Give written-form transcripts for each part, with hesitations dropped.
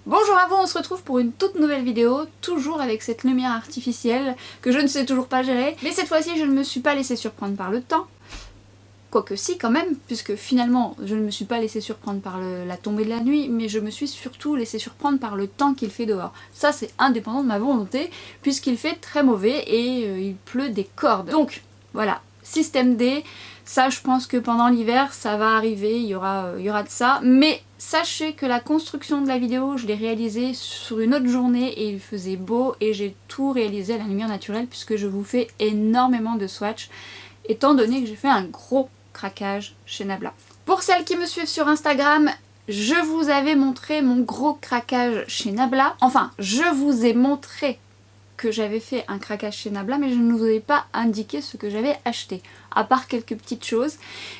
Bonjour à vous, on se retrouve pour une toute nouvelle vidéo, toujours avec cette lumière artificielle que je ne sais toujours pas gérer. Mais cette fois-ci, je ne me suis pas laissée surprendre par le temps. Quoique si quand même, puisque finalement, je ne me suis pas laissée surprendre par la tombée de la nuit, mais je me suis surtout laissée surprendre par le temps qu'il fait dehors. Ça, c'est indépendant de ma volonté, puisqu'il fait très mauvais et il pleut des cordes. Donc, voilà, système D. Ça, je pense que pendant l'hiver, ça va arriver, il y aura de ça. Mais sachez que la construction de la vidéo, je l'ai réalisée sur une autre journée et il faisait beau et j'ai tout réalisé à la lumière naturelle puisque je vous fais énormément de swatchs, étant donné que j'ai fait un gros craquage chez Nabla. Pour celles qui me suivent sur Instagram, je vous avais montré mon gros craquage chez Nabla. Enfin, je vous ai montré que j'avais fait un craquage chez Nabla, mais je ne vous ai pas indiqué ce que j'avais acheté, à part quelques petites choses.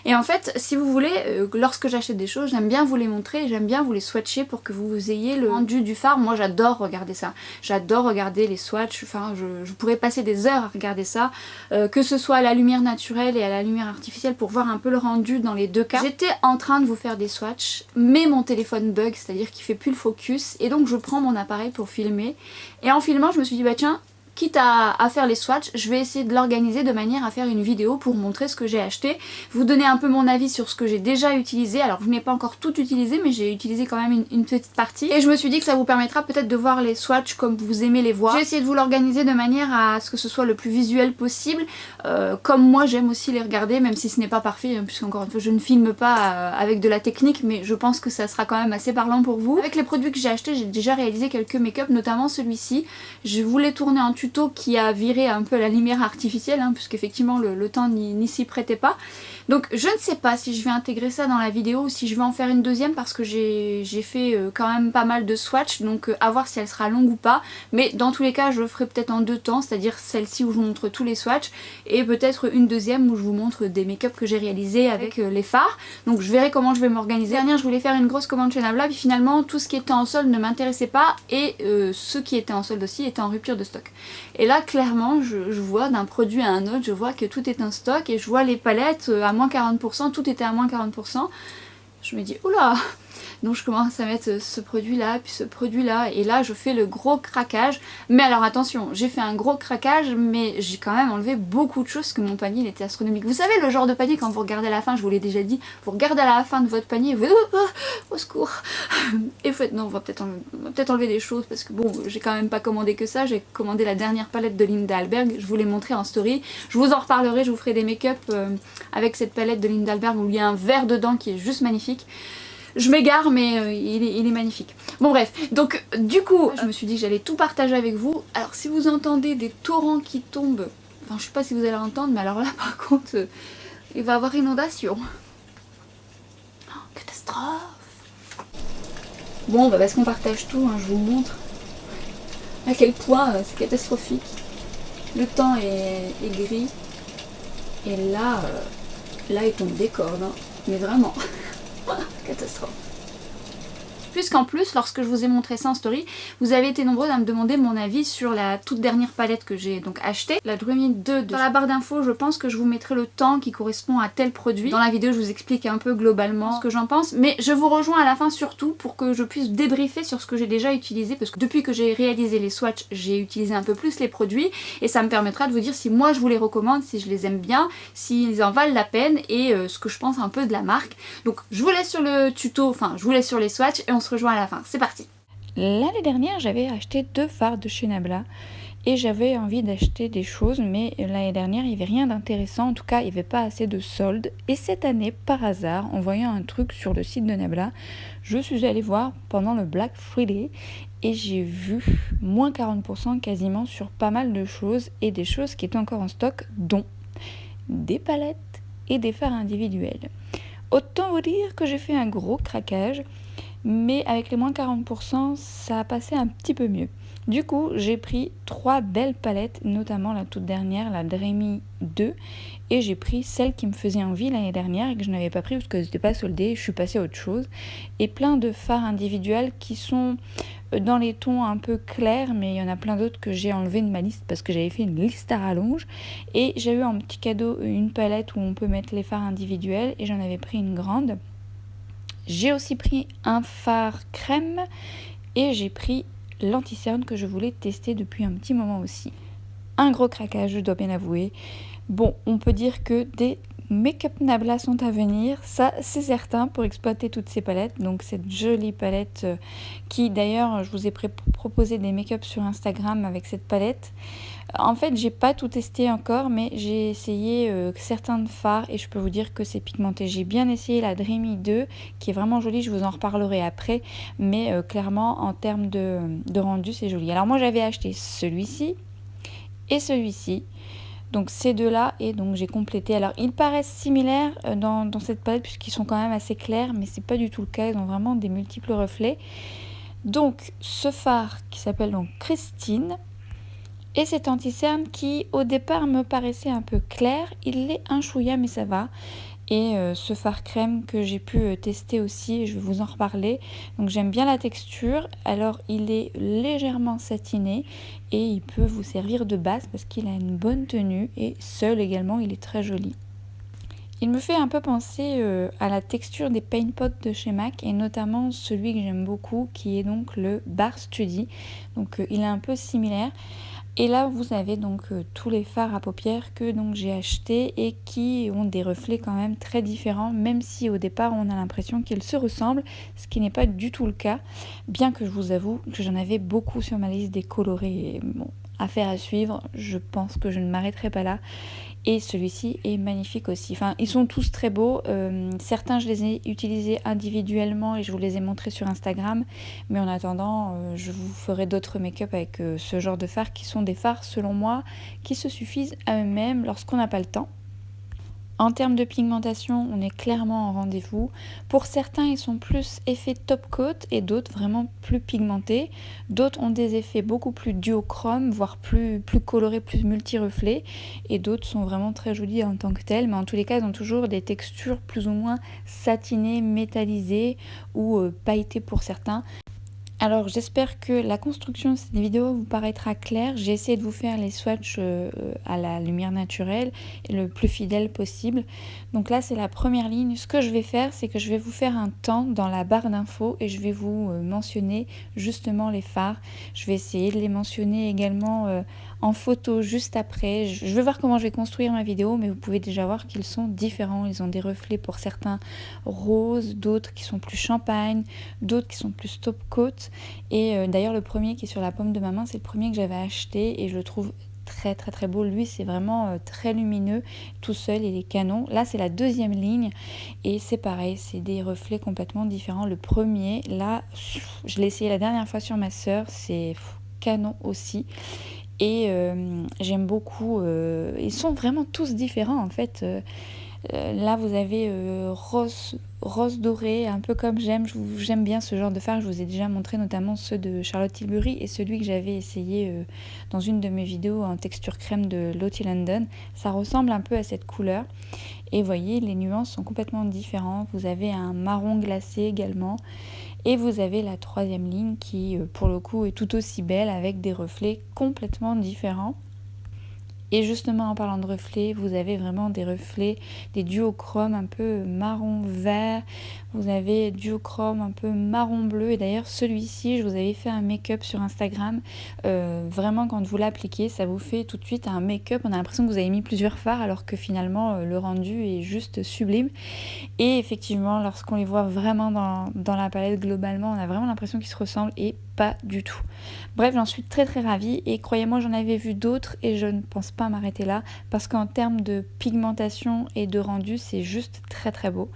Et en fait, si vous voulez, lorsque j'achète des choses, j'aime bien vous les montrer, j'aime bien vous les swatcher pour que vous ayez le rendu du fard. Moi j'adore regarder ça, j'adore regarder les swatchs, enfin je pourrais passer des heures à regarder ça, que ce soit à la lumière naturelle et à la lumière artificielle pour voir un peu le rendu dans les deux cas. J'étais en train de vous faire des swatchs, mais mon téléphone bug, c'est-à-dire qu'il fait plus le focus, et donc je prends mon appareil pour filmer, et en filmant je me suis dit bah tiens, quitte à faire les swatchs, je vais essayer de l'organiser de manière à faire une vidéo pour montrer ce que j'ai acheté, vous donner un peu mon avis sur ce que j'ai déjà utilisé. Alors je n'ai pas encore tout utilisé, mais j'ai utilisé quand même une petite partie. Et je me suis dit que ça vous permettra peut-être de voir les swatchs comme vous aimez les voir. J'ai essayé de vous l'organiser de manière à ce que ce soit le plus visuel possible, comme moi j'aime aussi les regarder, même si ce n'est pas parfait, puisqu'encore une fois je ne filme pas avec de la technique, mais je pense que ça sera quand même assez parlant pour vous. Avec les produits que j'ai achetés, j'ai déjà réalisé quelques make-up, notamment celui-ci. Je voulais tourner un tuto qui a viré un peu la lumière artificielle, puisqu'effectivement le temps n'y s'y prêtait pas. Donc je ne sais pas si je vais intégrer ça dans la vidéo ou si je vais en faire une deuxième, parce que j'ai fait quand même pas mal de swatchs, donc à voir si elle sera longue ou pas. Mais dans tous les cas je le ferai peut-être en deux temps, c'est-à-dire celle-ci où je vous montre tous les swatchs, et peut-être une deuxième où je vous montre des make-up que j'ai réalisés avec les fards. Donc je verrai comment je vais m'organiser. Dernière, je voulais faire une grosse commande chez Nabla, puis finalement tout ce qui était en solde ne m'intéressait pas, et ce qui était en solde aussi était en rupture de stock. Et là clairement je vois d'un produit à un autre, je vois que tout est en stock, et je vois les palettes à moins 40%, tout était à moins 40%. Je me dis oula. Donc je commence à mettre ce produit là, puis ce produit là, et là je fais le gros craquage. Mais alors attention, j'ai fait un gros craquage, mais j'ai quand même enlevé beaucoup de choses, parce que mon panier il était astronomique. Vous savez le genre de panier quand vous regardez à la fin, je vous l'ai déjà dit, vous regardez à la fin de votre panier et vous dites au secours. Et vous faites non, on va peut-être enlever des choses, parce que bon, j'ai quand même pas commandé que ça, j'ai commandé la dernière palette de Linda Alberg, je vous l'ai montré en story, je vous en reparlerai, je vous ferai des make-up avec cette palette de Linda Alberg où il y a un vert dedans qui est juste magnifique. Je m'égare, mais il est magnifique. Bon bref, donc du coup, je me suis dit que j'allais tout partager avec vous. Alors si vous entendez des torrents qui tombent, enfin je sais pas si vous allez entendre, mais alors là par contre, il va y avoir inondation. Oh, catastrophe. Bon, bah parce qu'on partage tout, je vous montre à quel point c'est catastrophique. Le temps est gris, et là, il tombe des cordes, mais vraiment. Catastrophe. Puisqu'en plus, lorsque je vous ai montré ça en story, vous avez été nombreux à me demander mon avis sur la toute dernière palette que j'ai donc achetée, la Dreamy 2. Dans la barre d'infos, je pense que je vous mettrai le temps qui correspond à tel produit. Dans la vidéo, je vous explique un peu globalement ce que j'en pense, mais je vous rejoins à la fin surtout pour que je puisse débriefer sur ce que j'ai déjà utilisé, parce que depuis que j'ai réalisé les swatchs, j'ai utilisé un peu plus les produits, et ça me permettra de vous dire si moi je vous les recommande, si je les aime bien, s'ils en valent la peine, et ce que je pense un peu de la marque. Donc je vous laisse sur le tuto, enfin je vous laisse sur les swatchs, et on se rejoint à la fin. C'est parti. L'année dernière, j'avais acheté 2 fards de chez Nabla et j'avais envie d'acheter des choses, mais l'année dernière, il n'y avait rien d'intéressant. En tout cas, il n'y avait pas assez de soldes. Et cette année, par hasard, en voyant un truc sur le site de Nabla, je suis allée voir pendant le Black Friday et j'ai vu moins 40% quasiment sur pas mal de choses, et des choses qui étaient encore en stock, dont des palettes et des fards individuels. Autant vous dire que j'ai fait un gros craquage, mais avec les moins 40%, ça a passé un petit peu mieux. Du coup, j'ai pris 3 belles palettes, notamment la toute dernière, la Dreamy 2, et j'ai pris celle qui me faisait envie l'année dernière et que je n'avais pas pris parce que c'était pas soldé, je suis passée à autre chose, et plein de fards individuels qui sont dans les tons un peu clairs, mais il y en a plein d'autres que j'ai enlevé de ma liste parce que j'avais fait une liste à rallonge, et j'ai eu en petit cadeau une palette où on peut mettre les fards individuels, et j'en avais pris une grande. J'ai aussi pris un fard crème Et j'ai pris l'anti-cerne que je voulais tester depuis un petit moment aussi. Un gros craquage, je dois bien avouer. Bon, on peut dire que des make-up Nabla sont à venir, ça c'est certain, pour exploiter toutes ces palettes. Donc cette jolie palette qui d'ailleurs, je vous ai proposé des make-up sur Instagram avec cette palette. En fait, j'ai pas tout testé encore, mais j'ai essayé certains fards et je peux vous dire que c'est pigmenté. J'ai bien essayé la Dreamy 2 qui est vraiment jolie, je vous en reparlerai après, mais clairement en termes de rendu c'est joli. Alors moi j'avais acheté celui-ci et celui-ci. Donc ces deux-là, et donc j'ai complété. Alors ils paraissent similaires dans cette palette puisqu'ils sont quand même assez clairs, mais c'est pas du tout le cas, ils ont vraiment des multiples reflets. Donc ce fard qui s'appelle donc Christine, et cet anti-cerne qui au départ me paraissait un peu clair, il est un chouïa mais ça va. Et ce fard crème que j'ai pu tester aussi, je vais vous en reparler. Donc j'aime bien la texture, alors il est légèrement satiné et il peut vous servir de base parce qu'il a une bonne tenue et seul également il est très joli. Il me fait un peu penser à la texture des paint pots de chez MAC et notamment celui que j'aime beaucoup qui est donc le Bar Study. Donc il est un peu similaire. Et là vous avez donc tous les fards à paupières que donc j'ai achetés et qui ont des reflets quand même très différents, même si au départ on a l'impression qu'ils se ressemblent, ce qui n'est pas du tout le cas, bien que je vous avoue que j'en avais beaucoup sur ma liste des colorés. Bon, affaire à suivre, je pense que je ne m'arrêterai pas là. Et celui-ci est magnifique aussi. Enfin, ils sont tous très beaux. Certains, je les ai utilisés individuellement et je vous les ai montrés sur Instagram. Mais en attendant, je vous ferai d'autres make-up avec ce genre de fards qui sont des fards, selon moi, qui se suffisent à eux-mêmes lorsqu'on n'a pas le temps. En termes de pigmentation, on est clairement en rendez-vous. Pour certains, ils sont plus effets top coat et d'autres vraiment plus pigmentés. D'autres ont des effets beaucoup plus duochrome, voire plus colorés, plus multi-reflets. Et d'autres sont vraiment très jolis en tant que tels. Mais en tous les cas, ils ont toujours des textures plus ou moins satinées, métallisées ou pailletées pour certains. Alors j'espère que la construction de cette vidéo vous paraîtra claire. J'ai essayé de vous faire les swatchs à la lumière naturelle et le plus fidèle possible. Donc là c'est la première ligne. Ce que je vais faire, c'est que je vais vous faire un temps dans la barre d'infos et je vais vous mentionner justement les fards. Je vais essayer de les mentionner également en photo juste après. Je vais voir comment je vais construire ma vidéo, mais vous pouvez déjà voir qu'ils sont différents. Ils ont des reflets pour certains roses, d'autres qui sont plus champagne, d'autres qui sont plus top coat. Et d'ailleurs le premier qui est sur la paume de ma main, c'est le premier que j'avais acheté et je le trouve très beau. Lui c'est vraiment très lumineux, tout seul il est canon. Là c'est la deuxième ligne et c'est pareil, c'est des reflets complètement différents. Le premier, là je l'ai essayé la dernière fois sur ma soeur, c'est canon aussi. Et j'aime beaucoup, ils sont vraiment tous différents en fait. Là vous avez rose doré, un peu comme j'aime bien ce genre de fard. Je vous ai déjà montré notamment ceux de Charlotte Tilbury et celui que j'avais essayé dans une de mes vidéos en texture crème de Lottie London. Ça ressemble un peu à cette couleur et vous voyez les nuances sont complètement différentes. Vous avez un marron glacé également et vous avez la troisième ligne qui pour le coup est tout aussi belle avec des reflets complètement différents. Et justement en parlant de reflets, vous avez vraiment des reflets, des duochromes un peu marron vert, vous avez duochrome un peu marron bleu. Et d'ailleurs celui-ci, je vous avais fait un make-up sur Instagram, vraiment quand vous l'appliquez, ça vous fait tout de suite un make-up, on a l'impression que vous avez mis plusieurs fards alors que finalement le rendu est juste sublime. Et effectivement, lorsqu'on les voit vraiment dans la palette globalement, on a vraiment l'impression qu'ils se ressemblent et pas du tout. Bref, j'en suis très ravie et croyez-moi, j'en avais vu d'autres et je ne pense pas m'arrêter là parce qu'en termes de pigmentation et de rendu, c'est juste très beau.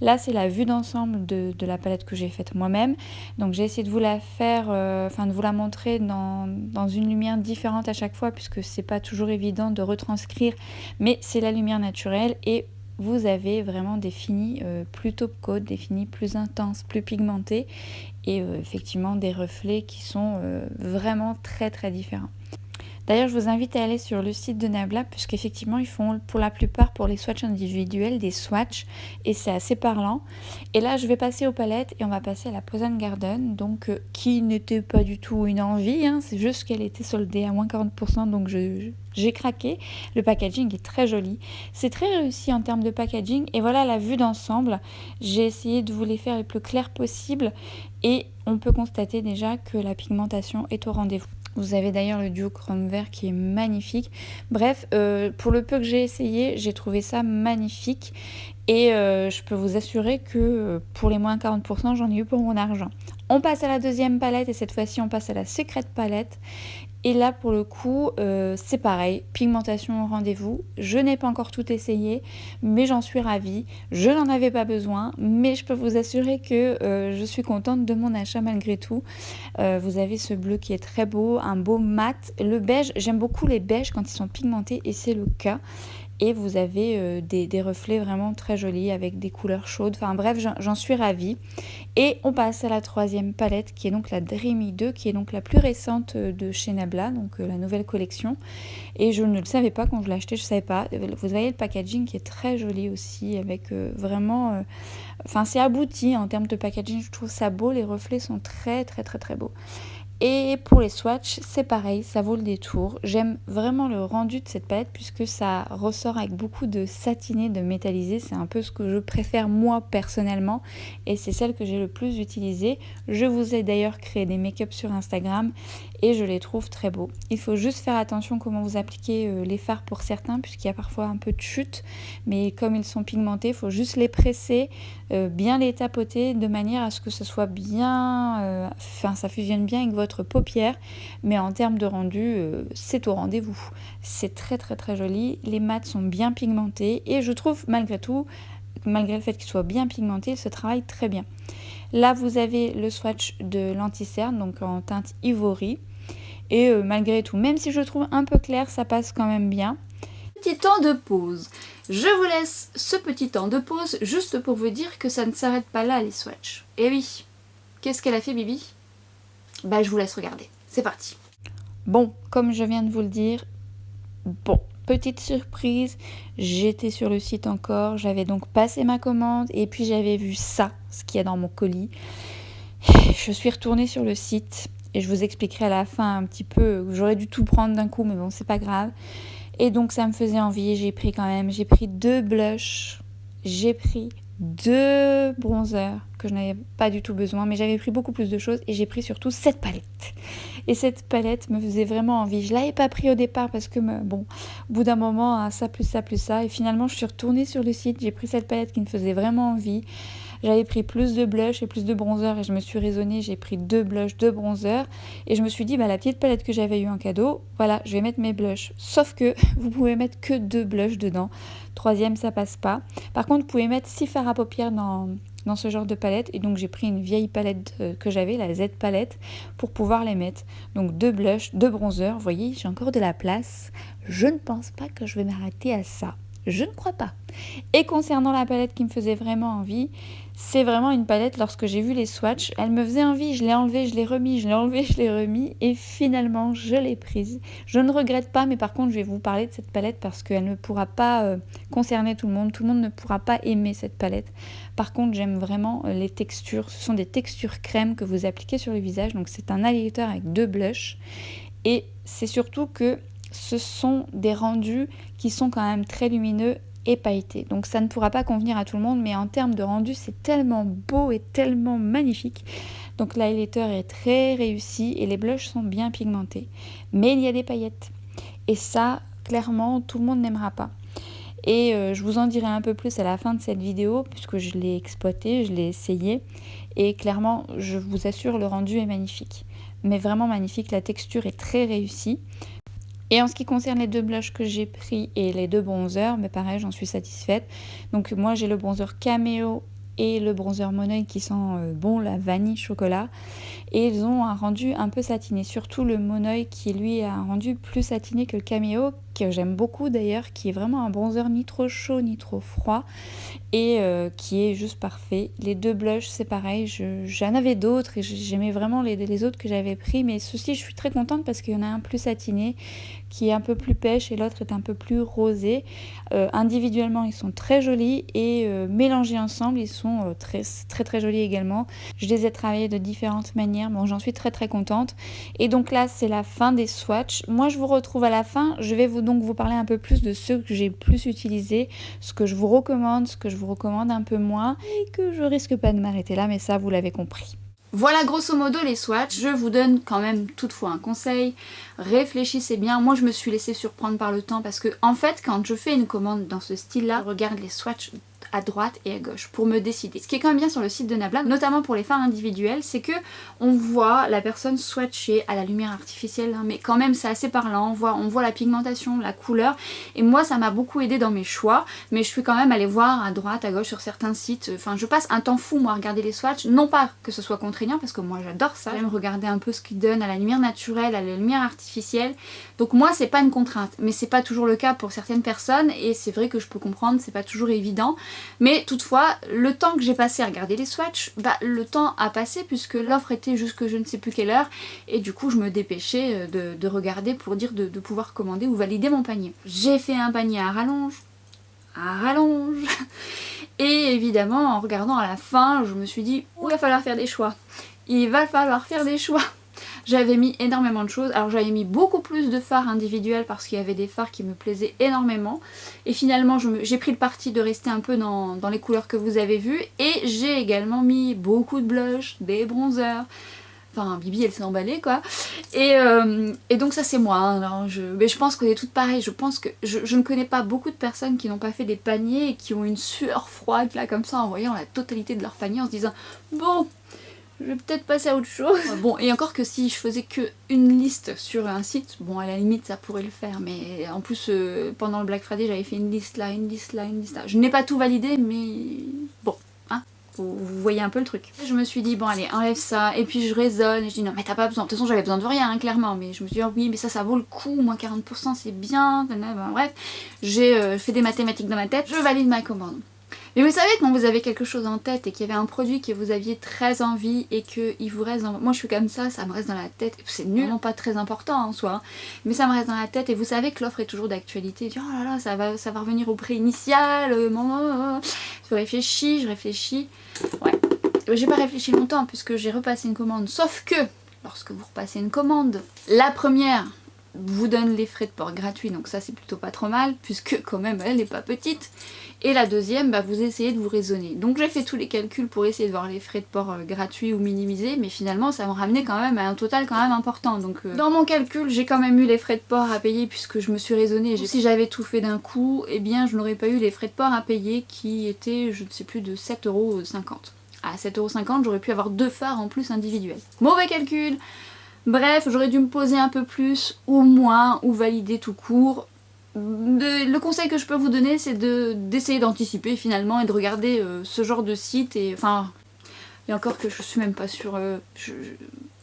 Là, c'est la vue d'ensemble de la palette que j'ai faite moi-même. Donc j'ai essayé de vous la faire, de vous la montrer dans une lumière différente à chaque fois puisque c'est pas toujours évident de retranscrire, mais c'est la lumière naturelle et vous avez vraiment des finis plus top coat, des finis plus intenses, plus pigmentés et effectivement des reflets qui sont vraiment très différents. D'ailleurs, je vous invite à aller sur le site de Nabla, puisqu'effectivement, ils font pour la plupart, pour les swatchs individuels, des swatchs, et c'est assez parlant. Et là, je vais passer aux palettes, et on va passer à la Poison Garden, donc qui n'était pas du tout une envie, hein, c'est juste qu'elle était soldée à moins 40%, donc j'ai craqué. Le packaging est très joli. C'est très réussi en termes de packaging, et voilà la vue d'ensemble. J'ai essayé de vous les faire les plus clairs possible, et on peut constater déjà que la pigmentation est au rendez-vous. Vous avez d'ailleurs le duo chrome vert qui est magnifique. Bref, pour le peu que j'ai essayé, j'ai trouvé ça magnifique. Et je peux vous assurer que pour les moins 40%, j'en ai eu pour mon argent. On passe à la deuxième palette et cette fois-ci, on passe à la Secret Palette. Et là, pour le coup, c'est pareil, pigmentation au rendez-vous. Je n'ai pas encore tout essayé, mais j'en suis ravie. Je n'en avais pas besoin, mais je peux vous assurer que je suis contente de mon achat malgré tout. Vous avez ce bleu qui est très beau, un beau mat. Le beige, j'aime beaucoup les beiges quand ils sont pigmentés et c'est le cas. Et vous avez des reflets vraiment très jolis avec des couleurs chaudes. Enfin bref, j'en suis ravie. Et on passe à la troisième palette qui est donc la Dreamy 2, qui est donc la plus récente de chez Nabla, donc la nouvelle collection. Et je ne le savais pas quand je l'ai acheté, je ne savais pas. Vous voyez le packaging qui est très joli aussi, avec vraiment... Enfin c'est abouti en termes de packaging, je trouve ça beau, les reflets sont très très très très beaux. Et pour les swatchs, c'est pareil, ça vaut le détour. J'aime vraiment le rendu de cette palette puisque ça ressort avec beaucoup de satiné, de métallisé. C'est un peu ce que je préfère moi personnellement et c'est celle que j'ai le plus utilisée. Je vous ai d'ailleurs créé des make-up sur Instagram et je les trouve très beaux. Il faut juste faire attention comment vous appliquez les fards pour certains puisqu'il y a parfois un peu de chute. Mais comme ils sont pigmentés, il faut juste les presser, bien les tapoter de manière à ce que ce soit bien... ça fusionne bien avec votre paupière, mais en termes de rendu, c'est au rendez-vous. C'est très très très joli, les mats sont bien pigmentés et je trouve malgré tout, malgré le fait qu'ils soient bien pigmentés, ils se travaillent très bien. Là vous avez le swatch de l'anti-cerne, donc en teinte ivory, et malgré tout, même si je le trouve un peu clair, ça passe quand même bien. Petit temps de pause. Je vous laisse ce petit temps de pause juste pour vous dire que ça ne s'arrête pas là les swatchs. Et oui, qu'est-ce qu'elle a fait Bibi ? Bah je vous laisse regarder, c'est parti. Bon, comme je viens de vous le dire, petite surprise, j'étais sur le site encore, j'avais donc passé ma commande et puis j'avais vu ça, ce qu'il y a dans mon colis. Je suis retournée sur le site et je vous expliquerai à la fin un petit peu, j'aurais dû tout prendre d'un coup mais bon c'est pas grave. Et donc ça me faisait envie, j'ai pris 2 blushs, j'ai pris 2 bronzers que je n'avais pas du tout besoin, mais j'avais pris beaucoup plus de choses et j'ai pris surtout cette palette. Et cette palette me faisait vraiment envie. Je ne l'avais pas pris au départ parce que, au bout d'un moment, ça plus ça plus ça. Et finalement, je suis retournée sur le site, j'ai pris cette palette qui me faisait vraiment envie. J'avais pris plus de blush et plus de bronzer et je me suis raisonnée, j'ai pris 2 blushs, 2 bronzers et je me suis dit la petite palette que j'avais eu en cadeau, voilà, je vais mettre mes blushs. Sauf que vous pouvez mettre que 2 blushs dedans. Troisième, ça passe pas. Par contre, vous pouvez mettre 6 fards à paupières dans ce genre de palette et donc j'ai pris une vieille palette que j'avais, la Z palette, pour pouvoir les mettre. Donc 2 blushs, 2 bronzers, vous voyez, j'ai encore de la place. Je ne pense pas que je vais m'arrêter à ça. Je ne crois pas. Et concernant la palette qui me faisait vraiment envie, c'est vraiment une palette, lorsque j'ai vu les swatchs, elle me faisait envie, je l'ai enlevée, je l'ai remis, je l'ai enlevée, je l'ai remis et finalement je l'ai prise. Je ne regrette pas, mais par contre je vais vous parler de cette palette parce qu'elle ne pourra pas concerner tout le monde ne pourra pas aimer cette palette. Par contre j'aime vraiment les textures, ce sont des textures crème que vous appliquez sur le visage, donc c'est un highlighter avec 2 blushs et c'est surtout que ce sont des rendus qui sont quand même très lumineux et pailletés. Donc ça ne pourra pas convenir à tout le monde, mais en termes de rendu, c'est tellement beau et tellement magnifique. Donc l'highlighter est très réussi et les blushs sont bien pigmentés. Mais il y a des paillettes. Et ça, clairement, tout le monde n'aimera pas. Et je vous en dirai un peu plus à la fin de cette vidéo, puisque je l'ai exploité, je l'ai essayé. Et clairement, je vous assure, le rendu est magnifique. Mais vraiment magnifique, la texture est très réussie. Et en ce qui concerne les 2 blushs que j'ai pris et les 2 bronzers, mais pareil, j'en suis satisfaite. Donc moi j'ai le bronzer Cameo et le bronzer Monoi qui sent la vanille chocolat. Et ils ont un rendu un peu satiné, surtout le Monoi qui lui a un rendu plus satiné que le Cameo, que j'aime beaucoup d'ailleurs, qui est vraiment un bronzer ni trop chaud ni trop froid et qui est juste parfait. Les deux blushs c'est pareil, j'en avais d'autres et j'aimais vraiment les autres que j'avais pris, mais ceux-ci je suis très contente parce qu'il y en a un plus satiné qui est un peu plus pêche et l'autre est un peu plus rosé. Individuellement ils sont très jolis et mélangés ensemble ils sont très jolis également. Je les ai travaillés de différentes manières, bon j'en suis très contente. Et donc là c'est la fin des swatchs. Moi je vous retrouve à la fin, je vais donc vous parler un peu plus de ceux que j'ai plus utilisés, ce que je vous recommande, ce que je vous recommande un peu moins et que je risque pas de m'arrêter là, mais ça vous l'avez compris. Voilà grosso modo les swatchs. Je vous donne quand même toutefois un conseil, réfléchissez bien. Moi je me suis laissée surprendre par le temps parce que en fait quand je fais une commande dans ce style là, je regarde les swatchs à droite et à gauche pour me décider. Ce qui est quand même bien sur le site de Nabla, notamment pour les fards individuels, c'est que on voit la personne swatcher à la lumière artificielle, hein, mais quand même c'est assez parlant, on voit la pigmentation, la couleur, et moi ça m'a beaucoup aidé dans mes choix, mais je suis quand même allée voir à droite, à gauche sur certains sites, enfin je passe un temps fou moi à regarder les swatchs, non pas que ce soit contraignant parce que moi j'adore ça, j'aime regarder un peu ce qu'ils donnent à la lumière naturelle, à la lumière artificielle, donc moi c'est pas une contrainte, mais c'est pas toujours le cas pour certaines personnes et c'est vrai que je peux comprendre, c'est pas toujours évident. Mais toutefois, le temps que j'ai passé à regarder les swatchs, le temps a passé puisque l'offre était jusque je ne sais plus quelle heure et du coup je me dépêchais de regarder pour dire de pouvoir commander ou valider mon panier. J'ai fait un panier à rallonge et évidemment en regardant à la fin je me suis dit il va falloir faire des choix. Il va falloir faire des choix. J'avais mis énormément de choses, alors j'avais mis beaucoup plus de fards individuels parce qu'il y avait des fards qui me plaisaient énormément et finalement j'ai pris le parti de rester un peu dans les couleurs que vous avez vues et j'ai également mis beaucoup de blush, des bronzers, enfin Bibi elle s'est emballée quoi et donc ça c'est moi, hein. Alors, mais je pense qu'on est toutes pareilles, je pense que je ne connais pas beaucoup de personnes qui n'ont pas fait des paniers et qui ont une sueur froide là comme ça en voyant la totalité de leur panier en se disant bon je vais peut-être passer à autre chose. Bon, et encore que si je faisais que une liste sur un site, bon à la limite ça pourrait le faire, mais en plus pendant le Black Friday j'avais fait une liste là, une liste là, une liste là. Je n'ai pas tout validé mais bon, hein, vous voyez un peu le truc. Je me suis dit bon allez enlève ça, et puis je raisonne et je dis non mais t'as pas besoin, de toute façon j'avais besoin de rien hein, clairement, mais je me suis dit oh, oui mais ça vaut le coup, moins 40% c'est bien, ben, bref, j'ai fait des mathématiques dans ma tête, je valide ma commande. Mais vous savez quand vous avez quelque chose en tête et qu'il y avait un produit que vous aviez très envie et qu'il vous reste dans... Moi je suis comme ça me reste dans la tête, c'est nullement pas très important en soi, hein, mais ça me reste dans la tête et vous savez que l'offre est toujours d'actualité, oh là là ça va revenir au prix initial, je réfléchis, ouais. J'ai pas réfléchi longtemps puisque j'ai repassé une commande, sauf que lorsque vous repassez une commande, la première vous donne les frais de port gratuits, donc ça c'est plutôt pas trop mal puisque quand même elle n'est pas petite. Et la deuxième, vous essayez de vous raisonner. Donc j'ai fait tous les calculs pour essayer de voir les frais de port gratuits ou minimisés, mais finalement ça me ramenait quand même à un total quand même important. Donc dans mon calcul, j'ai quand même eu les frais de port à payer puisque je me suis raisonnée. Si j'avais tout fait d'un coup, eh bien je n'aurais pas eu les frais de port à payer qui étaient, je ne sais plus, de 7,50 €. À 7,50 € j'aurais pu avoir 2 fards en plus individuels. Mauvais calcul. Bref, j'aurais dû me poser un peu plus ou moins ou valider tout court. Le conseil que je peux vous donner c'est d'essayer d'anticiper finalement et de regarder ce genre de site et enfin et encore que je suis même pas sûre,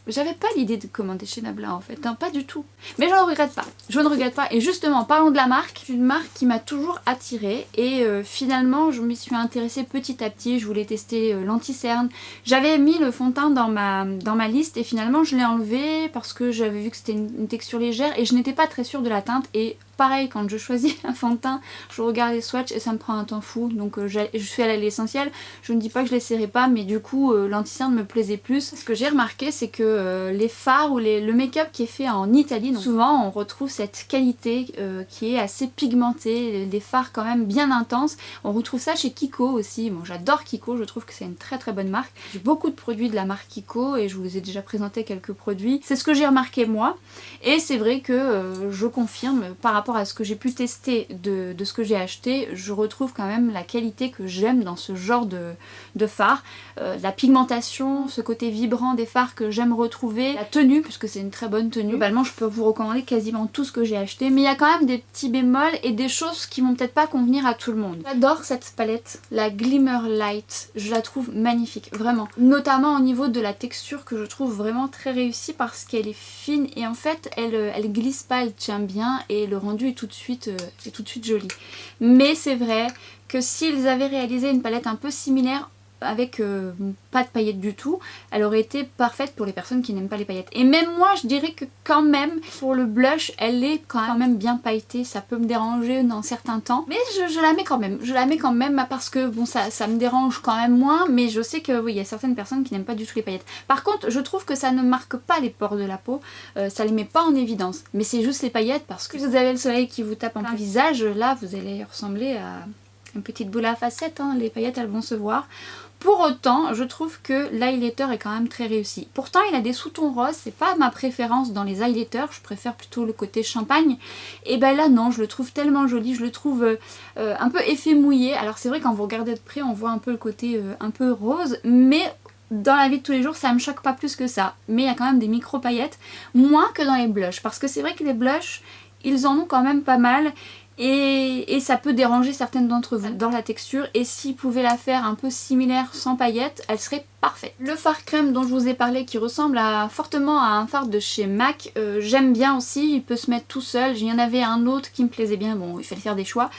j'avais pas l'idée de commander chez Nabla en fait, hein, pas du tout. Mais je ne regrette pas, et justement parlons de la marque, c'est une marque qui m'a toujours attirée et finalement je m'y suis intéressée petit à petit, je voulais tester l'anti-cerne. J'avais mis le fond de teint dans ma liste et finalement je l'ai enlevé parce que j'avais vu que c'était une texture légère et je n'étais pas très sûre de la teinte et pareil quand je choisis un fond de teint, je regarde les swatchs et ça me prend un temps fou donc je suis allée à l'essentiel. Je ne dis pas que je l'essaierai pas mais du coup l'anti-cerne me plaisait plus. Ce que j'ai remarqué c'est que les fards ou le make-up qui est fait en Italie, donc souvent on retrouve cette qualité qui est assez pigmentée, des fards quand même bien intenses. On retrouve ça chez Kiko aussi, bon j'adore Kiko, je trouve que c'est une très bonne marque. J'ai beaucoup de produits de la marque Kiko et je vous ai déjà présenté quelques produits. C'est ce que j'ai remarqué moi et c'est vrai que je confirme par rapport à ce que j'ai pu tester de ce que j'ai acheté, je retrouve quand même la qualité que j'aime dans ce genre de fard. La pigmentation, ce côté vibrant des fards que j'aime retrouver, la tenue, puisque c'est une très bonne tenue. Globalement je peux vous recommander quasiment tout ce que j'ai acheté, mais il y a quand même des petits bémols et des choses qui vont peut-être pas convenir à tout le monde. J'adore cette palette, la Glimmer Light, je la trouve magnifique, vraiment. Notamment au niveau de la texture que je trouve vraiment très réussie parce qu'elle est fine et en fait elle glisse pas, elle tient bien et le rendu rendu est tout de suite joli. Mais c'est vrai que s'ils avaient réalisé une palette un peu similaire avec pas de paillettes du tout, elle aurait été parfaite pour les personnes qui n'aiment pas les paillettes. Et même moi je dirais que quand même pour le blush elle est quand même bien pailletée, ça peut me déranger dans certains temps, mais je la mets quand même, parce que bon ça me dérange quand même moins, mais je sais que oui il y a certaines personnes qui n'aiment pas du tout les paillettes. Par contre je trouve que ça ne marque pas les pores de la peau, ça les met pas en évidence, mais c'est juste les paillettes parce que vous avez le soleil qui vous tape en plein visage, là vous allez ressembler à une petite boule à facettes, hein. Les paillettes elles vont se voir. Pour autant, je trouve que l'highlighter est quand même très réussi. Pourtant, il a des sous-tons roses, c'est pas ma préférence dans les highlighters, je préfère plutôt le côté champagne. Et ben là, non, je le trouve tellement joli, je le trouve un peu effet mouillé. Alors c'est vrai, quand vous regardez de près, on voit un peu le côté un peu rose, mais dans la vie de tous les jours, ça me choque pas plus que ça. Mais il y a quand même des micro-paillettes, moins que dans les blushs, parce que c'est vrai que les blushs, ils en ont quand même pas mal. Et ça peut déranger certaines d'entre vous dans la texture, et s'ils pouvaient la faire un peu similaire sans paillettes, elle serait parfaite. Le fard crème dont je vous ai parlé qui ressemble fortement à un fard de chez MAC, j'aime bien aussi, il peut se mettre tout seul. Il y en avait un autre qui me plaisait bien, bon il fallait faire des choix,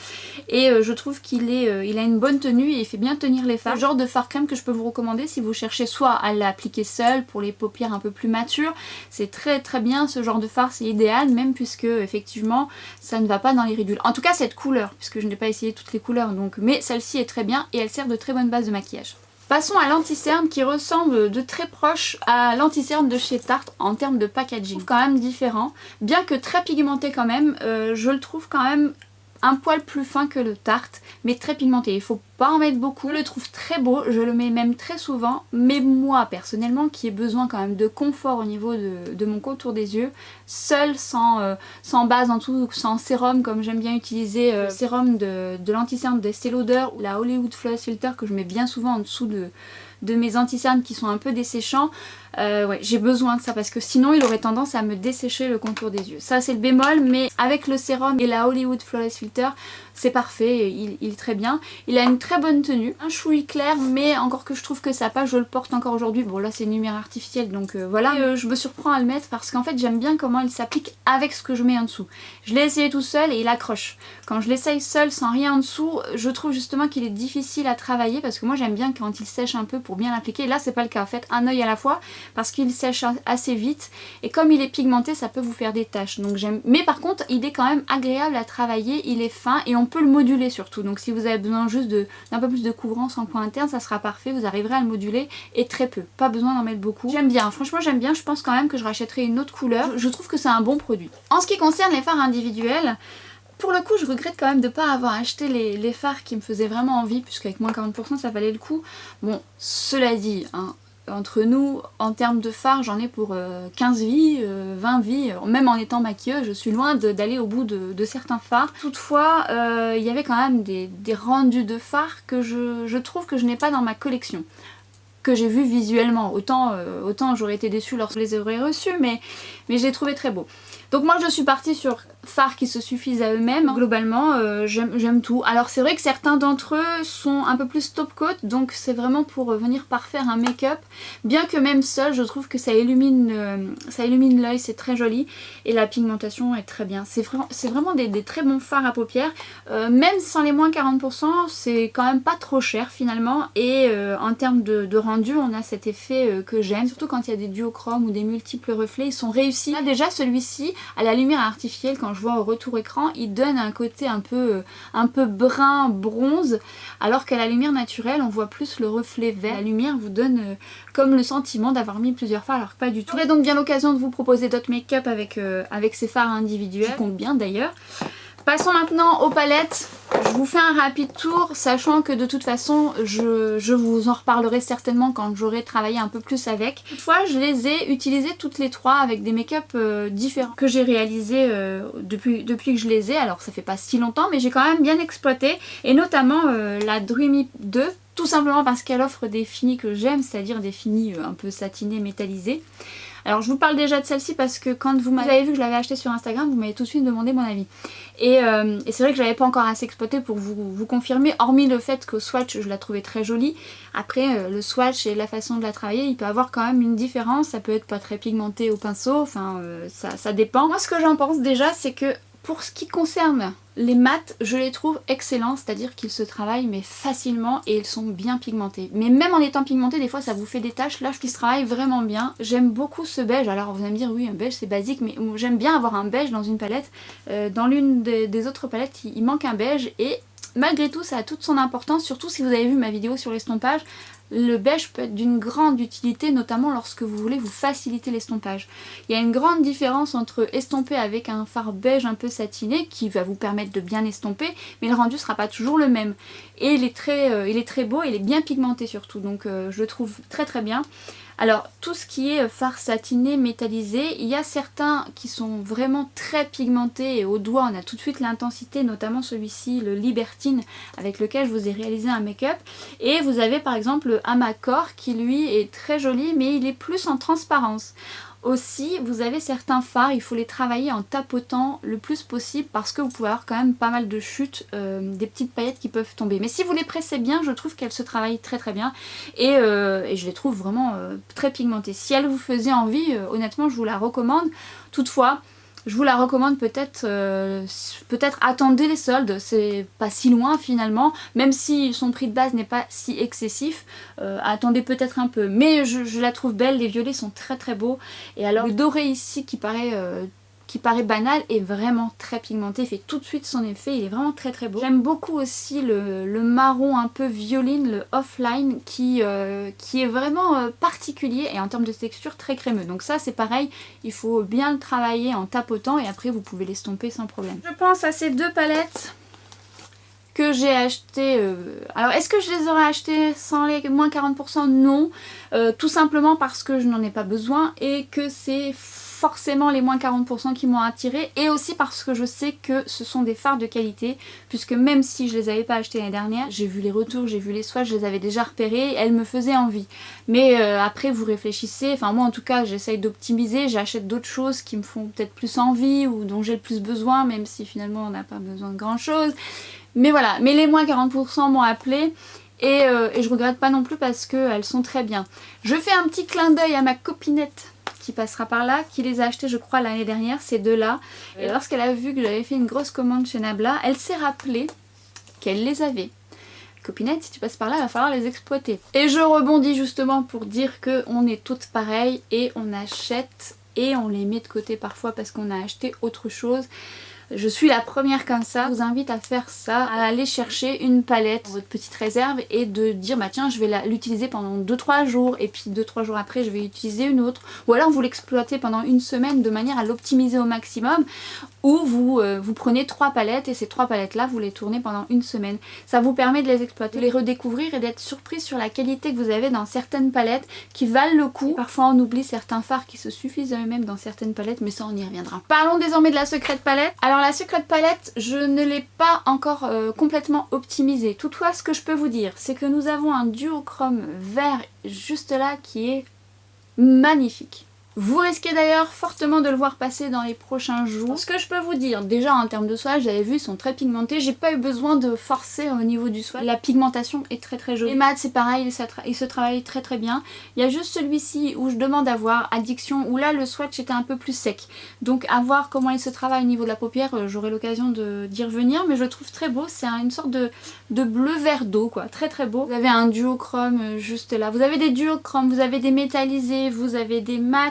et je trouve qu'il a une bonne tenue et il fait bien tenir les fards. Le genre de fard crème que je peux vous recommander si vous cherchez soit à l'appliquer seul pour les paupières un peu plus matures, c'est très très bien ce genre de fard, c'est idéal, même puisque effectivement ça ne va pas dans les ridules. En tout cas cette couleur, puisque je n'ai pas essayé toutes les couleurs, donc, mais celle-ci est très bien et elle sert de très bonne base de maquillage. Passons à l'anti-cerne qui ressemble de très proche à l'anti-cerne de chez Tarte en termes de packaging. Je trouve quand même différent, bien que très pigmenté quand même, je le trouve quand même un poil plus fin que le Tarte, mais très pigmenté. Il faut pas en mettre beaucoup. Je le trouve très beau, je le mets même très souvent, mais moi personnellement qui ai besoin quand même de confort au niveau de mon contour des yeux, seul, sans base en tout, sans sérum, comme j'aime bien utiliser le sérum de l'anti-cerne d'Estée Lauder ou la Hollywood Flawless Filter que je mets bien souvent en dessous de mes anti-cernes qui sont un peu desséchants. Ouais, j'ai besoin de ça parce que sinon il aurait tendance à me dessécher le contour des yeux. Ça c'est le bémol, mais avec le sérum et la Hollywood Flawless Filter c'est parfait, il est très bien. Il a une très bonne tenue, un chouï clair, mais encore que je trouve que ça passe, je le porte encore aujourd'hui. Bon là c'est une lumière artificielle donc voilà. Et, je me surprends à le mettre parce qu'en fait j'aime bien comment il s'applique avec ce que je mets en dessous. Je l'ai essayé tout seul et il accroche. Quand je l'essaye seul sans rien en dessous, je trouve justement qu'il est difficile à travailler parce que moi j'aime bien quand il sèche un peu pour bien l'appliquer. Là c'est pas le cas, faites un œil à la fois parce qu'il sèche assez vite et comme il est pigmenté ça peut vous faire des taches, donc j'aime. Mais par contre il est quand même agréable à travailler, il est fin et on peut le moduler surtout, donc si vous avez besoin juste d'un peu plus de couvrance en coin interne ça sera parfait, vous arriverez à le moduler et très peu, pas besoin d'en mettre beaucoup. J'aime bien, franchement j'aime bien, je pense quand même que je rachèterai une autre couleur, je trouve que c'est un bon produit. En ce qui concerne les fards individuels, pour le coup je regrette quand même de ne pas avoir acheté les fards qui me faisaient vraiment envie, puisqu'avec moins 40% ça valait le coup. Bon cela dit, hein, entre nous, en termes de fards, j'en ai pour 15 vies, 20 vies, même en étant maquilleuse, je suis loin d'aller au bout de certains fards. Toutefois, il y avait quand même des rendus de fards que je trouve que je n'ai pas dans ma collection, que j'ai vu visuellement. Autant j'aurais été déçue lorsque je les aurais reçus, mais je les trouvais très beaux. Donc moi je suis partie sur fards qui se suffisent à eux-mêmes. Globalement j'aime tout. Alors c'est vrai que certains d'entre eux sont un peu plus top coat, donc c'est vraiment pour venir parfaire un make-up. Bien que même seul je trouve que ça illumine l'œil, c'est très joli et la pigmentation est très bien. C'est vraiment des très bons fards à paupières. Même sans les moins 40%, c'est quand même pas trop cher finalement. Et en termes de rendu, on a cet effet que j'aime, surtout quand il y a des duochromes ou des multiples reflets, ils sont réussis. Là déjà celui-ci, à la lumière artificielle, quand je vois au retour écran, il donne un côté un peu brun bronze, alors qu'à la lumière naturelle on voit plus le reflet vert. La lumière vous donne comme le sentiment d'avoir mis plusieurs fards, alors que pas du tout. J'aurai donc bien l'occasion de vous proposer d'autres make-up avec ces fards individuels, je compte bien d'ailleurs. Passons maintenant aux palettes. Je vous fais un rapide tour, sachant que de toute façon je vous en reparlerai certainement quand j'aurai travaillé un peu plus avec. Toutefois je les ai utilisées toutes les trois avec des make-up différents que j'ai réalisés depuis que je les ai. Alors ça fait pas si longtemps mais j'ai quand même bien exploité, et notamment la Dreamy 2, tout simplement parce qu'elle offre des finis que j'aime, c'est-à-dire des finis un peu satinés, métallisés. Alors je vous parle déjà de celle-ci parce que quand vous avez vu que je l'avais acheté sur Instagram, vous m'avez tout de suite demandé mon avis. Et c'est vrai que je l'avais pas encore assez exploité pour vous confirmer, hormis le fait qu'au swatch je la trouvais très jolie. Après le swatch et la façon de la travailler, il peut avoir quand même une différence, ça peut être pas très pigmenté au pinceau, enfin ça dépend. Moi ce que j'en pense déjà c'est que Pour ce qui concerne les mats, je les trouve excellents, c'est-à-dire qu'ils se travaillent mais facilement et ils sont bien pigmentés. Mais même en étant pigmentés, des fois ça vous fait des taches, là qui se travaillent vraiment bien. J'aime beaucoup ce beige, alors vous allez me dire oui un beige c'est basique, mais j'aime bien avoir un beige dans une palette. Dans l'une des autres palettes il manque un beige et malgré tout ça a toute son importance, surtout si vous avez vu ma vidéo sur l'estompage. Le beige peut être d'une grande utilité, notamment lorsque vous voulez vous faciliter l'estompage. Il y a une grande différence entre estomper avec un fard beige un peu satiné, qui va vous permettre de bien estomper, mais le rendu ne sera pas toujours le même. Et il est très beau, il est bien pigmenté surtout, donc je le trouve très très bien. Alors tout ce qui est fard satiné, métallisé, il y a certains qui sont vraiment très pigmentés et au doigt on a tout de suite l'intensité, notamment celui-ci, le Libertine, avec lequel je vous ai réalisé un make-up. Et vous avez par exemple le Amacor qui lui est très joli mais il est plus en transparence. Aussi, vous avez certains fards, il faut les travailler en tapotant le plus possible parce que vous pouvez avoir quand même pas mal de chutes, des petites paillettes qui peuvent tomber. Mais si vous les pressez bien, je trouve qu'elles se travaillent très très bien et je les trouve vraiment très pigmentées. Si elles vous faisaient envie, honnêtement, je vous la recommande. Toutefois, je vous la recommande peut-être attendez les soldes, c'est pas si loin finalement, même si son prix de base n'est pas si excessif, attendez peut-être un peu, mais je la trouve belle, les violets sont très très beaux, et alors le doré ici qui paraît banal est vraiment très pigmenté, il fait tout de suite son effet, il est vraiment très très beau. J'aime beaucoup aussi le marron un peu violine, le offline qui est vraiment particulier et en termes de texture très crémeux. Donc ça c'est pareil, il faut bien le travailler en tapotant et après vous pouvez l'estomper sans problème. Je pense à ces deux palettes que j'ai acheté. Alors est-ce que je les aurais achetées sans les moins 40%? Non, tout simplement parce que je n'en ai pas besoin et que c'est forcément les moins 40% qui m'ont attiré, et aussi parce que je sais que ce sont des fards de qualité, puisque même si je les avais pas achetés l'année dernière, j'ai vu les retours, j'ai vu les swatchs, je les avais déjà repérés, elles me faisaient envie. Mais après vous réfléchissez, enfin moi en tout cas j'essaye d'optimiser, j'achète d'autres choses qui me font peut-être plus envie ou dont j'ai le plus besoin, même si finalement on n'a pas besoin de grand chose. Mais voilà, mais les moins 40% m'ont appelé. Et je regrette pas non plus parce qu'elles sont très bien. Je fais un petit clin d'œil à ma copinette qui passera par là, qui les a achetés je crois l'année dernière, ces deux-là. Et lorsqu'elle a vu que j'avais fait une grosse commande chez Nabla, elle s'est rappelée qu'elle les avait. Copinette, si tu passes par là, il va falloir les exploiter. Et je rebondis justement pour dire qu'on est toutes pareilles et on achète et on les met de côté parfois parce qu'on a acheté autre chose. Je suis la première comme ça, je vous invite à faire ça, à aller chercher une palette, votre petite réserve, et de dire bah tiens je vais l'utiliser pendant 2-3 jours et puis 2-3 jours après je vais utiliser une autre, ou alors vous l'exploitez pendant une semaine de manière à l'optimiser au maximum, ou vous prenez 3 palettes et ces 3 palettes là vous les tournez pendant une semaine. Ça vous permet de les exploiter, de les redécouvrir et d'être surprise sur la qualité que vous avez dans certaines palettes qui valent le coup. Et parfois on oublie certains fards qui se suffisent à eux-mêmes dans certaines palettes, mais ça on y reviendra. Parlons désormais de la Secret Palette. Alors la Secret Palette, je ne l'ai pas encore complètement optimisée. Toutefois, ce que je peux vous dire, c'est que nous avons un duochrome vert juste là qui est magnifique. Vous risquez d'ailleurs fortement de le voir passer dans les prochains jours. Ce que je peux vous dire, déjà en termes de swatch, vous avez vu, ils sont très pigmentés. J'ai pas eu besoin de forcer au niveau du swatch. La pigmentation est très très jolie. Les mats, c'est pareil, ils se travaillent très très bien. Il y a juste celui-ci où je demande à voir Addiction, où là le swatch était un peu plus sec. Donc à voir comment il se travaille au niveau de la paupière, j'aurai l'occasion d'y revenir. Mais je le trouve très beau, c'est une sorte de bleu vert d'eau quoi, très très beau. Vous avez un duochrome juste là. Vous avez des duochromes, vous avez des métallisés, vous avez des mats.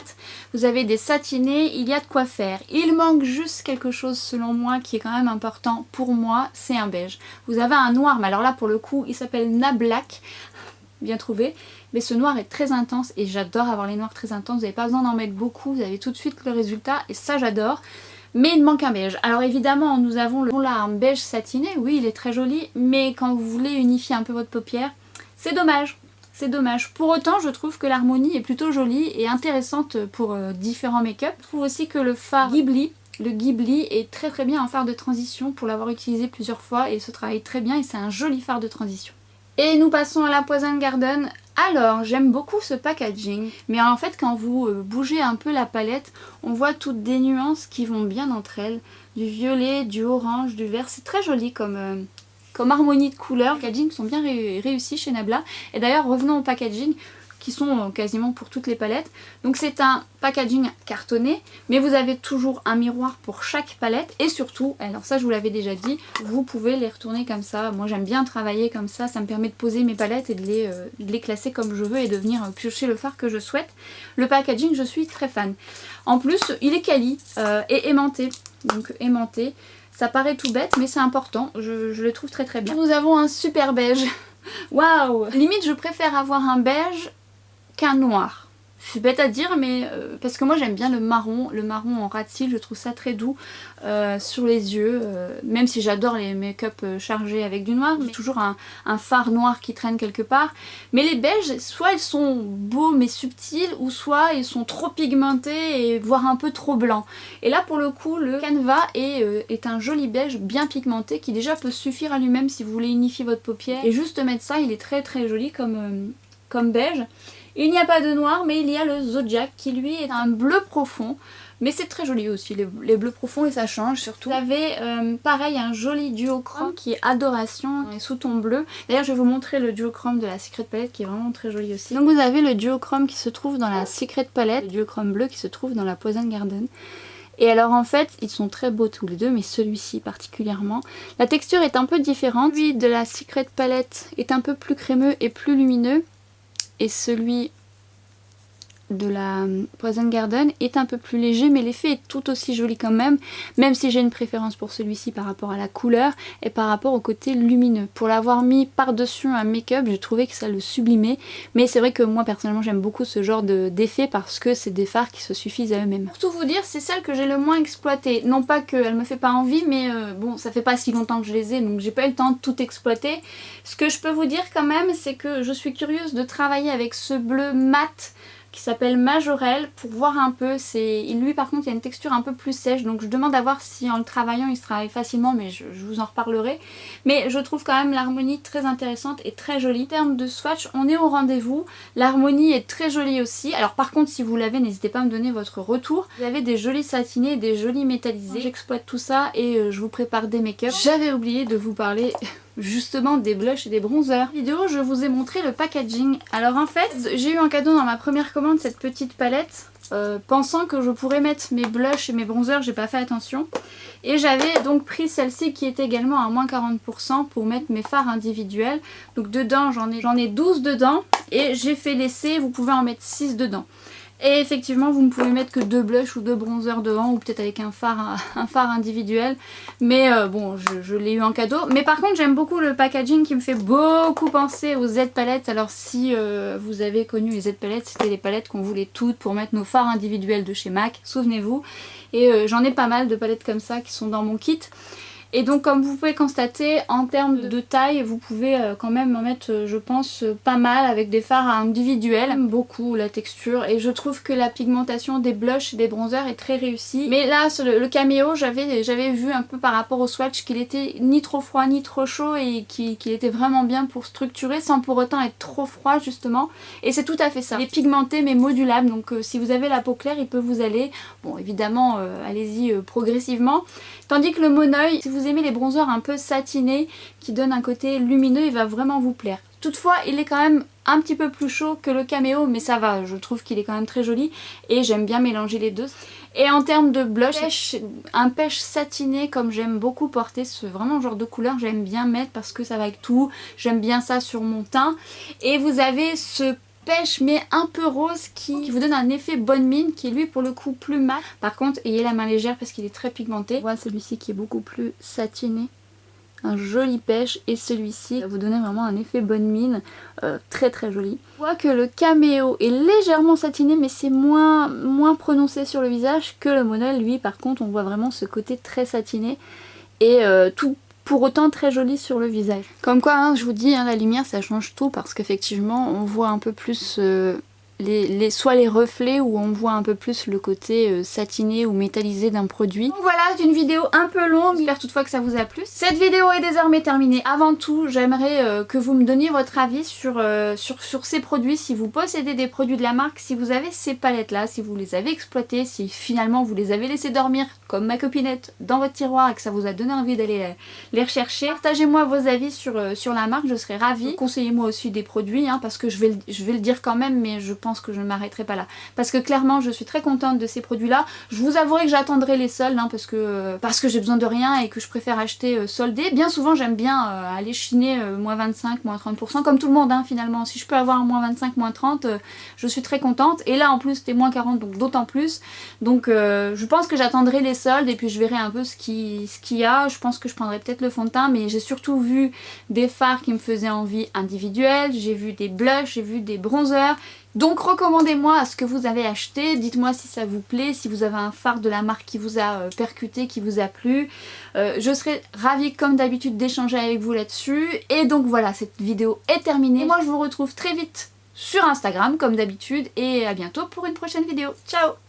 Vous avez des satinés, il y a de quoi faire. Il manque juste quelque chose selon moi qui est quand même important pour moi, c'est un beige. Vous avez un noir, mais alors là pour le coup il s'appelle Nablack, bien trouvé. Mais ce noir est très intense et j'adore avoir les noirs très intenses, vous n'avez pas besoin d'en mettre beaucoup, vous avez tout de suite le résultat et ça j'adore. Mais il manque un beige. Alors évidemment nous avons là un beige satiné, oui il est très joli, mais quand vous voulez unifier un peu votre paupière, c'est dommage. C'est dommage. Pour autant, je trouve que l'harmonie est plutôt jolie et intéressante pour différents make-up. Je trouve aussi que le fard Ghibli, est très très bien en fard de transition pour l'avoir utilisé plusieurs fois et il se travaille très bien et c'est un joli fard de transition. Et nous passons à la Poison Garden. Alors, j'aime beaucoup ce packaging, mais en fait quand vous bougez un peu la palette, on voit toutes des nuances qui vont bien entre elles. Du violet, du orange, du vert, c'est très joli comme harmonie de couleurs. Les packaging sont bien réussis chez Nabla. Et d'ailleurs revenons au packaging qui sont quasiment pour toutes les palettes. Donc c'est un packaging cartonné, mais vous avez toujours un miroir pour chaque palette et surtout, alors ça je vous l'avais déjà dit, vous pouvez les retourner comme ça. Moi j'aime bien travailler comme ça me permet de poser mes palettes et de les classer comme je veux et de venir piocher le fard que je souhaite. Le packaging, je suis très fan. En plus, il est quali et aimanté, donc aimanté. Ça paraît tout bête mais c'est important, je le trouve très très bien. Nous avons un super beige. Waouh! Limite je préfère avoir un beige qu'un noir. C'est bête à dire mais parce que moi j'aime bien le marron en ras de cils, je trouve ça très doux sur les yeux, même si j'adore les make-up chargés avec du noir, mais toujours un fard noir qui traîne quelque part. Mais les beiges, soit ils sont beaux mais subtils, ou soit ils sont trop pigmentés et voire un peu trop blancs. Et là pour le coup le Canva est un joli beige bien pigmenté qui déjà peut suffire à lui-même si vous voulez unifier votre paupière. Et juste mettre ça, il est très très joli comme beige. Il n'y a pas de noir mais il y a le Zodiac qui lui est un bleu profond. Mais c'est très joli aussi les bleus profonds et ça change surtout. Vous avez pareil un joli duochrome qui est Adoration et sous ton bleu. D'ailleurs je vais vous montrer le duochrome de la Secret Palette qui est vraiment très joli aussi. Donc vous avez le duochrome qui se trouve dans la Secret Palette, le duochrome bleu qui se trouve dans la Poison Garden. Et alors en fait ils sont très beaux tous les deux mais celui-ci particulièrement. La texture est un peu différente. Celui de la Secret Palette est un peu plus crémeux et plus lumineux. Et celui de la Poison Garden est un peu plus léger mais l'effet est tout aussi joli quand même si j'ai une préférence pour celui-ci par rapport à la couleur et par rapport au côté lumineux. Pour l'avoir mis par-dessus un make-up j'ai trouvé que ça le sublimait, mais c'est vrai que moi personnellement j'aime beaucoup ce genre d'effet parce que c'est des fards qui se suffisent à eux-mêmes. Pour tout vous dire c'est celle que j'ai le moins exploitée, non pas qu'elle me fait pas envie mais bon ça fait pas si longtemps que je les ai donc j'ai pas eu le temps de tout exploiter. Ce que je peux vous dire quand même c'est que je suis curieuse de travailler avec ce bleu mat qui s'appelle Majorelle pour voir un peu. Lui par contre il y a une texture un peu plus sèche donc je demande à voir si en le travaillant il se travaille facilement mais je vous en reparlerai. Mais je trouve quand même l'harmonie très intéressante et très jolie. En termes de swatch on est au rendez-vous, l'harmonie est très jolie aussi. Alors par contre si vous l'avez n'hésitez pas à me donner votre retour. Vous avez des jolis satinés et des jolis métallisés. J'exploite tout ça et je vous prépare des make-up. J'avais oublié de vous parler justement des blushs et des bronzers. Dans la vidéo je vous ai montré le packaging. Alors en fait j'ai eu en cadeau dans ma première commande cette petite palette pensant que je pourrais mettre mes blushs et mes bronzers, j'ai pas fait attention. Et j'avais donc pris celle-ci qui était également à moins 40% pour mettre mes fards individuels. Donc dedans j'en ai 12 dedans et j'ai fait l'essai, vous pouvez en mettre 6 dedans. Et effectivement vous ne pouvez mettre que 2 blushs ou 2 bronzers devant ou peut-être avec un phare individuel. Mais bon je l'ai eu en cadeau. Mais par contre j'aime beaucoup le packaging qui me fait beaucoup penser aux Z palettes. Alors si vous avez connu les Z palettes, c'était les palettes qu'on voulait toutes pour mettre nos fards individuels de chez MAC, souvenez-vous. Et j'en ai pas mal de palettes comme ça qui sont dans mon kit. Et donc comme vous pouvez constater en termes de taille vous pouvez quand même en mettre je pense pas mal avec des fards individuels. J'aime beaucoup la texture et je trouve que la pigmentation des blushs et des bronzers est très réussie. Mais là sur le caméo j'avais vu un peu par rapport au swatch qu'il était ni trop froid ni trop chaud et qu'il était vraiment bien pour structurer sans pour autant être trop froid justement. Et c'est tout à fait ça. Il est pigmenté mais modulable donc si vous avez la peau claire il peut vous aller. Bon évidemment allez-y progressivement. Tandis que le Monoeil, si vous aimez les bronzers un peu satinés qui donnent un côté lumineux, il va vraiment vous plaire. Toutefois, il est quand même un petit peu plus chaud que le caméo, mais ça va, je trouve qu'il est quand même très joli et j'aime bien mélanger les deux. Et en termes de blush, un pêche satiné comme j'aime beaucoup porter, c'est vraiment le genre de couleur j'aime bien mettre parce que ça va avec tout, j'aime bien ça sur mon teint. Et vous avez ce pêche mais un peu rose qui vous donne un effet bonne mine qui est lui pour le coup plus mat. Par contre ayez la main légère parce qu'il est très pigmenté. Voilà celui-ci qui est beaucoup plus satiné, un joli pêche, et celui-ci va vous donner vraiment un effet bonne mine très très joli. On voit que le caméo est légèrement satiné mais c'est moins prononcé sur le visage que le Monoeil. Lui par contre on voit vraiment ce côté très satiné et tout pour autant très joli sur le visage. Comme quoi hein, je vous dis hein, la lumière ça change tout parce qu'effectivement on voit un peu plus soit les reflets où on voit un peu plus le côté satiné ou métallisé d'un produit. Donc voilà, c'est une vidéo un peu longue, j'espère toutefois que ça vous a plu. Cette vidéo est désormais terminée. Avant tout, j'aimerais que vous me donniez votre avis sur ces produits, si vous possédez des produits de la marque, si vous avez ces palettes là, si vous les avez exploitées, si finalement vous les avez laissées dormir comme ma copinette dans votre tiroir et que ça vous a donné envie d'aller les rechercher. Partagez-moi vos avis sur la marque, je serais ravie. Conseillez-moi aussi des produits, hein, parce que je vais le dire quand même, mais je pense que je ne m'arrêterai pas là. Parce que clairement, je suis très contente de ces produits-là. Je vous avouerai que j'attendrai les soldes, hein, parce que j'ai besoin de rien et que je préfère acheter soldé. Bien souvent, j'aime bien aller chiner moins 25, moins 30%, comme tout le monde, hein, finalement. Si je peux avoir un moins 25, moins 30, je suis très contente. Et là, en plus, c'était moins 40, donc d'autant plus. Donc, je pense que j'attendrai les soldes et puis je verrai un peu ce qu'il y a. Je pense que je prendrai peut-être le fond de teint, mais j'ai surtout vu des fards qui me faisaient envie individuels. J'ai vu des blushs, j'ai vu des bronzers. Donc recommandez-moi ce que vous avez acheté, dites-moi si ça vous plaît, si vous avez un fard de la marque qui vous a percuté, qui vous a plu. Je serai ravie comme d'habitude d'échanger avec vous là-dessus. Et donc voilà, cette vidéo est terminée. Et moi je vous retrouve très vite sur Instagram comme d'habitude et à bientôt pour une prochaine vidéo. Ciao!